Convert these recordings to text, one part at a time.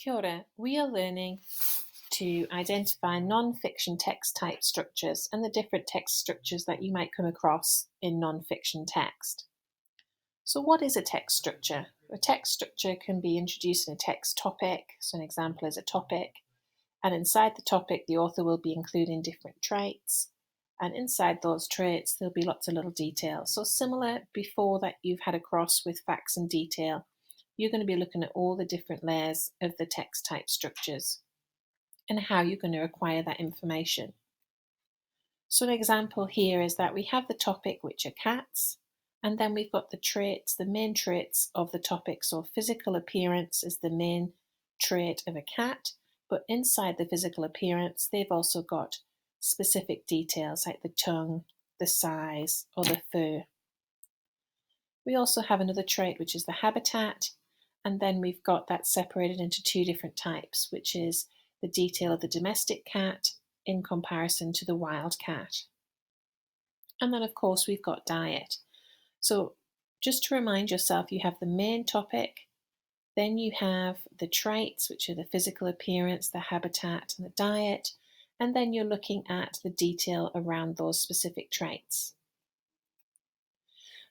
Kia ora. We are learning to identify non-fiction text type structures and the different text structures that you might come across in non-fiction text. So what is a text structure? A text structure can be introduced in a text topic, so an example is a topic, and inside the topic the author will be including different traits, and inside those traits there'll be lots of little details. So similar before that you've had across with facts and detail, you're going to be looking at all the different layers of the text type structures and how you're going to acquire that information. So an example here is that we have the topic, which are cats, and then we've got the traits, the main traits of the topic. So physical appearance is the main trait of a cat, but inside the physical appearance, they've also got specific details like the tongue, the size, or the fur. We also have another trait, which is the habitat, and then we've got that separated into two different types, which is the detail of the domestic cat in comparison to the wild cat. And then, of course, we've got diet. So just to remind yourself, you have the main topic, then you have the traits, which are the physical appearance, the habitat, and the diet, and then you're looking at the detail around those specific traits.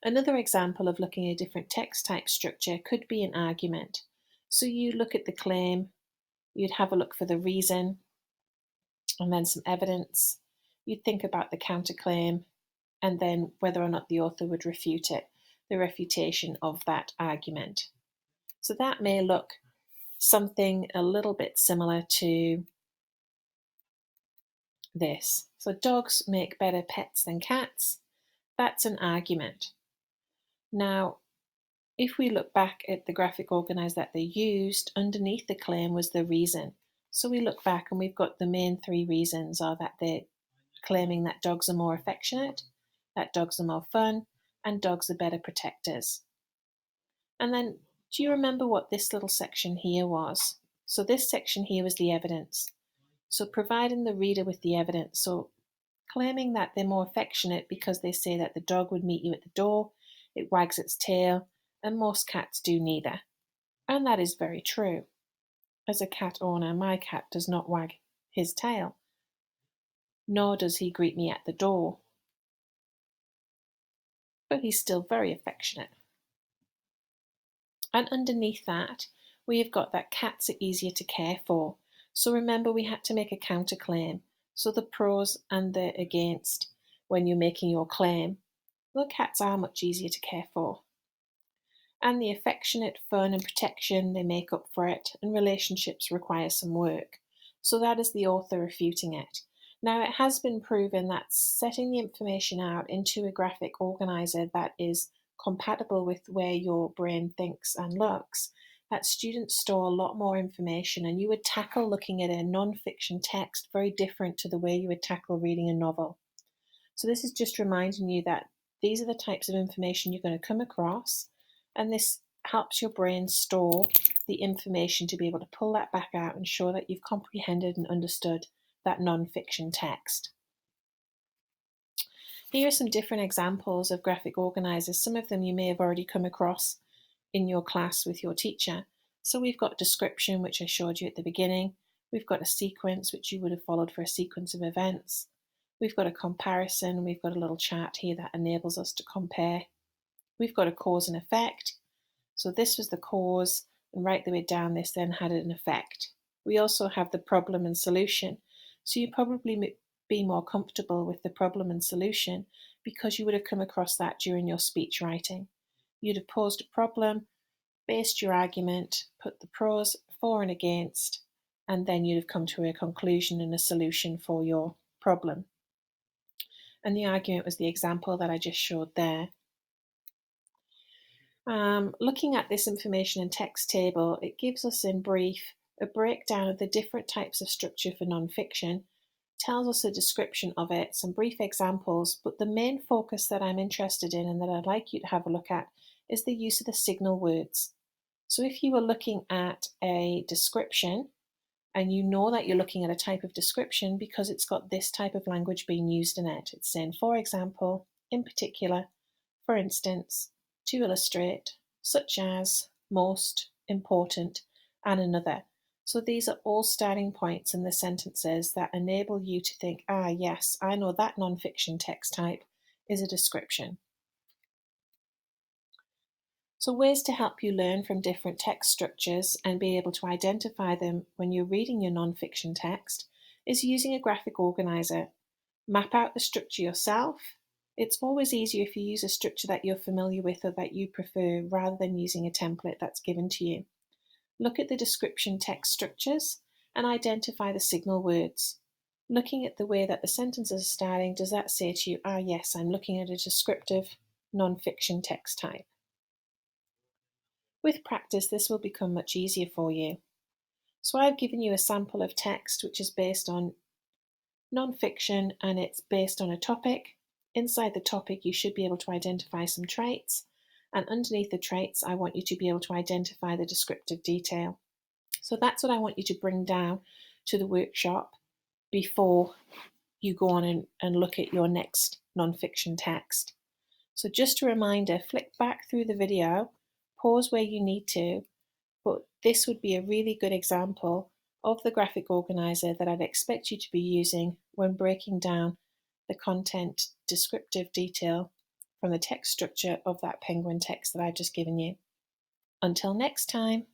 Another example of looking at a different text type structure could be an argument. So you look at the claim, you'd have a look for the reason, and then some evidence. You'd think about the counterclaim, and then whether or not the author would refute it, the refutation of that argument. So that may look something a little bit similar to this. So dogs make better pets than cats. That's an argument. Now, if we look back at the graphic organizer that they used, underneath the claim was the reason. So we look back and we've got the main three reasons are that they're claiming that dogs are more affectionate, that dogs are more fun, and dogs are better protectors. And then, do you remember what this little section here was? So this section here was the evidence. So providing the reader with the evidence. So claiming that they're more affectionate because they say that the dog would meet you at the door, it wags its tail, and most cats do neither. And that is very true. As a cat owner, my cat does not wag his tail, nor does he greet me at the door. But he's still very affectionate. And underneath that, we have got that cats are easier to care for. So remember, we had to make a counterclaim. So the pros and the against when you're making your claim. Well, cats are much easier to care for. And the affectionate, fun, and protection, they make up for it, and relationships require some work. So that is the author refuting it. Now, it has been proven that setting the information out into a graphic organizer that is compatible with where your brain thinks and looks, that students store a lot more information, and you would tackle looking at a non-fiction text very different to the way you would tackle reading a novel. So this is just reminding you that these are the types of information you're going to come across, and this helps your brain store the information to be able to pull that back out and show that you've comprehended and understood that non-fiction text. Here are some different examples of graphic organizers. Some of them you may have already come across in your class with your teacher. So we've got description, which I showed you at the beginning. We've got a sequence, which you would have followed for a sequence of events. We've got a comparison. We've got a little chart here that enables us to compare. We've got a cause and effect. So this was the cause, and right the way down this then had an effect. We also have the problem and solution. So you probably be more comfortable with the problem and solution because you would have come across that during your speech writing. You'd have posed a problem, based your argument, put the pros, for and against, and then you'd have come to a conclusion and a solution for your problem. And the argument was the example that I just showed there. Looking at this information and text table, it gives us in brief a breakdown of the different types of structure for nonfiction, tells us a description of it, some brief examples, but the main focus that I'm interested in and that I'd like you to have a look at is the use of the signal words. So if you were looking at a description, and you know that you're looking at a type of description because it's got this type of language being used in it. It's saying, for example, in particular, for instance, to illustrate, such as, most, important, and another. So these are all starting points in the sentences that enable you to think, ah, yes, I know that non-fiction text type is a description. So ways to help you learn from different text structures and be able to identify them when you're reading your non-fiction text is using a graphic organizer. Map out the structure yourself. It's always easier if you use a structure that you're familiar with or that you prefer rather than using a template that's given to you. Look at the description text structures and identify the signal words. Looking at the way that the sentences are starting, does that say to you, ah, yes, I'm looking at a descriptive non-fiction text type? With practice, this will become much easier for you. So I've given you a sample of text which is based on non-fiction and it's based on a topic. Inside the topic, you should be able to identify some traits, and underneath the traits, I want you to be able to identify the descriptive detail. So that's what I want you to bring down to the workshop before you go on and look at your next non-fiction text. So just a reminder, flick back through the video, pause where you need to, but this would be a really good example of the graphic organizer that I'd expect you to be using when breaking down the content descriptive detail from the text structure of that penguin text that I've just given you. Until next time.